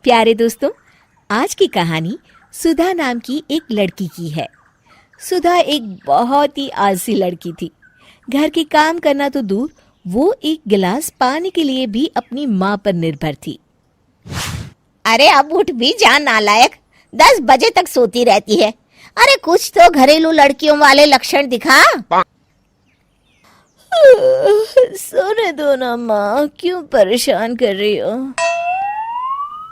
प्यारे दोस्तों, आज की कहानी सुधा नाम की एक लड़की की है। सुधा एक बहुत ही आलसी लड़की थी। घर के काम करना तो दूर, वो एक गिलास पानी के लिए भी अपनी माँ पर निर्भर थी। अरे अब उठ भी जा नालायक, 10 बजे तक सोती रहती है। अरे कुछ तो घरेलू लड़कियों वाले लक्षण दिखा। सोने दो ना माँ, क्यों परेशान कर रही हो?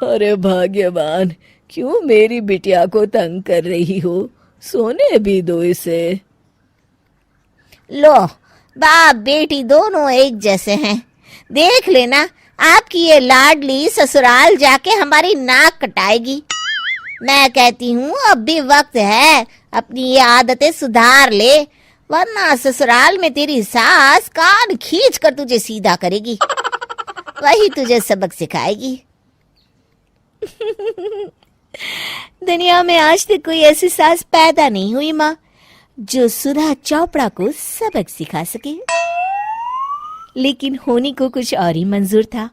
अरे भाग्यवान, क्यों मेरी बिटिया को तंग कर रही हो? सोने भी दो इसे। लो, बाप बेटी दोनों एक जैसे हैं। देख लेना, आपकी ये लाडली ससुराल जाके हमारी नाक कटाएगी। मैं कहती हूँ अब भी वक्त है, अपनी ये आदतें सुधार ले, वरना ससुराल में तेरी सास कान खींच कर तुझे सीधा करेगी। वही तुझे सबक सिखाएगी। दुनिया में आज तक कोई ऐसी सास पैदा नहीं हुई माँ, जो सुधा चोपड़ा को सबक सिखा सके। लेकिन होनी को कुछ और ही मंजूर था।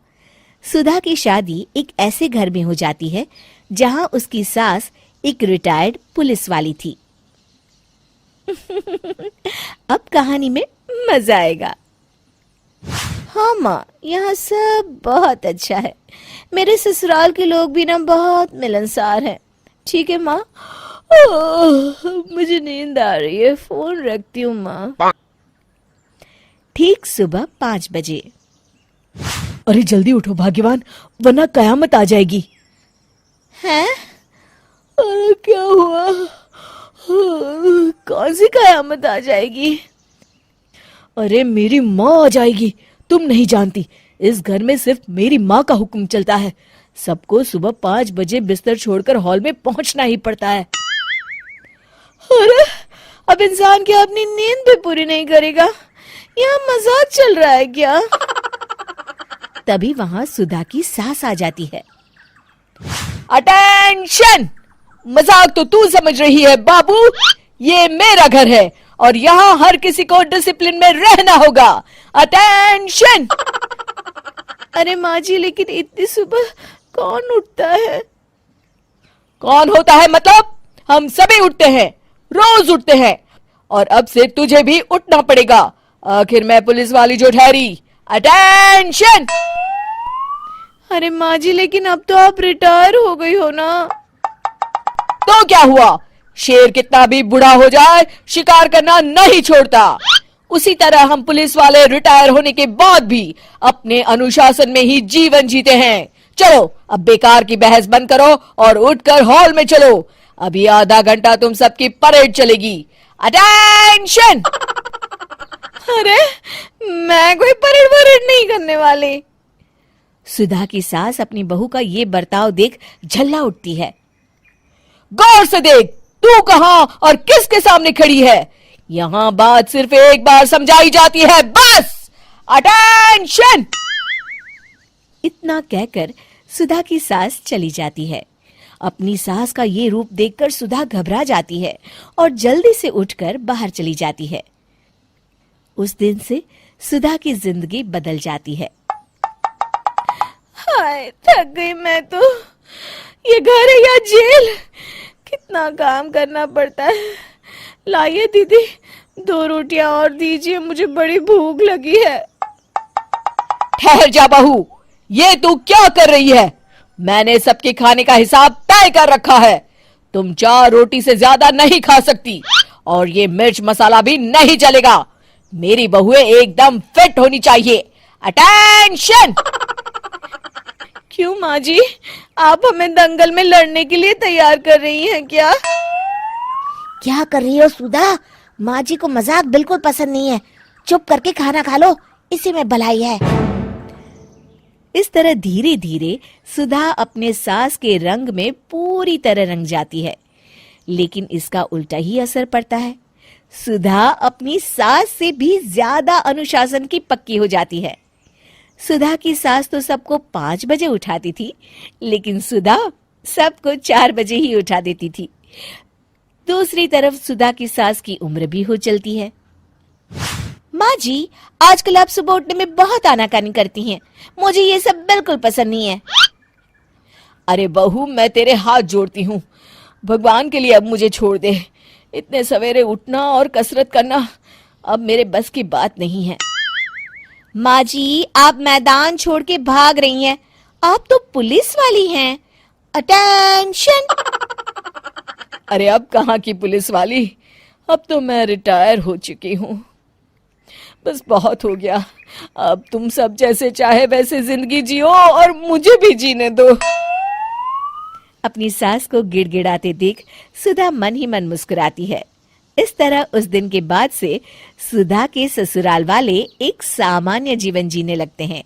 सुधा की शादी एक ऐसे घर में हो जाती है जहां उसकी सास एक रिटायर्ड पुलिस वाली थी। अब कहानी में मजा आएगा। हाँ माँ, यहाँ सब बहुत अच्छा है। मेरे ससुराल के लोग भी ना बहुत मिलनसार हैं। ठीक है माँ, मुझे नींद आ रही है, फोन रखती हूँ माँ। ठीक सुबह 5 बजे। अरे जल्दी उठो भाग्यवान, वरना कयामत आ जाएगी। हैं? अरे क्या हुआ? कौन सी कयामत आ जाएगी? अरे मेरी माँ आ जाएगी। तुम नहीं जानती, इस घर में सिर्फ मेरी माँ का हुक्म चलता है। सबको सुबह 5 बजे बिस्तर छोड़कर हॉल में पहुंचना ही पड़ता है। अरे अब इंसान क्या अपनी नींद भी पूरी नहीं करेगा? यहाँ मजाक चल रहा है क्या? तभी वहां सुधा की सास आ जाती है। अटेंशन! मजाक तो तू समझ रही है बाबू, ये मेरा घर है और यहाँ हर किसी को डिसिप्लिन में रहना होगा। अटेंशन! अरे माँ जी, लेकिन इतनी सुबह कौन उठता है? कौन होता है मतलब? हम सभी उठते हैं, रोज उठते हैं, और अब से तुझे भी उठना पड़ेगा। आखिर मैं पुलिस वाली जो ठहरी। अटेंशन! अरे माँ जी, लेकिन अब तो आप रिटायर हो गई हो ना। तो क्या हुआ? शेर कितना भी बूढ़ा हो जाए, शिकार करना नहीं छोड़ता। उसी तरह हम पुलिस वाले रिटायर होने के बाद भी अपने अनुशासन में ही जीवन जीते हैं। चलो अब बेकार की बहस बंद करो और उठकर हॉल में चलो। अभी आधा घंटा तुम सबकी परेड चलेगी। अटेंशन! अरे मैं कोई परेड नहीं करने वाली। सुधा की सास अपनी बहू का ये बर्ताव देख झल्ला उठती है। गौर से देख, तू कहां और किसके सामने खड़ी है? यहां बात सिर्फ एक बार समझाई जाती है, बस। अटेंशन! इतना कहकर सुधा की सास चली जाती है। अपनी सास का ये रूप देखकर सुधा घबरा जाती है और जल्दी से उठकर बाहर चली जाती है। उस दिन से सुधा की जिंदगी बदल जाती है। हाय, थक गई मैं तो। ये घर है या जेल? कितना काम करना पड़ता है। लाइए दीदी, 2 रोटियां और दीजिए, मुझे बड़ी भूख लगी है। ठहर जा बहू, ये तू क्या कर रही है? मैंने सबके खाने का हिसाब तय कर रखा है। तुम 4 रोटी से ज्यादा नहीं खा सकती और ये मिर्च मसाला भी नहीं चलेगा। मेरी बहुएं एकदम फिट होनी चाहिए। अटेंशन! क्यों माँ जी, आप हमें दंगल में लड़ने के लिए तैयार कर रही हैं क्या? क्या कर रही हो सुधा? माँ जी को मजाक बिल्कुल पसंद नहीं है। चुप करके खाना खा लो, इसी में भलाई है। इस तरह धीरे धीरे सुधा अपने सास के रंग में पूरी तरह रंग जाती है, लेकिन इसका उल्टा ही असर पड़ता है। सुधा अपनी सास से भी ज्यादा अनुशासन की पक्की हो जाती है। सुधा की सास तो सबको 5 बजे उठाती थी, लेकिन सुधा सबको 4 बजे ही उठा देती थी। दूसरी तरफ सुधा की सास की उम्र भी हो चलती है। माँ जी, आजकल आप सुबह उठने में बहुत आनाकानी करती हैं। मुझे ये सब बिल्कुल पसंद नहीं है। अरे बहू, मैं तेरे हाथ जोड़ती हूँ, भगवान के लिए अब मुझे छोड़ दे। इतने सवेरे उठना और कसरत करना अब मेरे बस की बात नहीं है। माँ जी, आप मैदान छोड़ के भाग रही हैं। आप तो पुलिस वाली हैं। अटेंशन। अरे अब कहाँ की पुलिस वाली, अब तो मैं रिटायर हो चुकी हूँ। बस बहुत हो गया, अब तुम सब जैसे चाहे वैसे जिंदगी जियो और मुझे भी जीने दो। अपनी सास को गिड़गिड़ाते देख सुधा मन ही मन मुस्कुराती है। इस तरह उस दिन के बाद से सुधा के ससुराल वाले एक सामान्य जीवन जीने लगते हैं।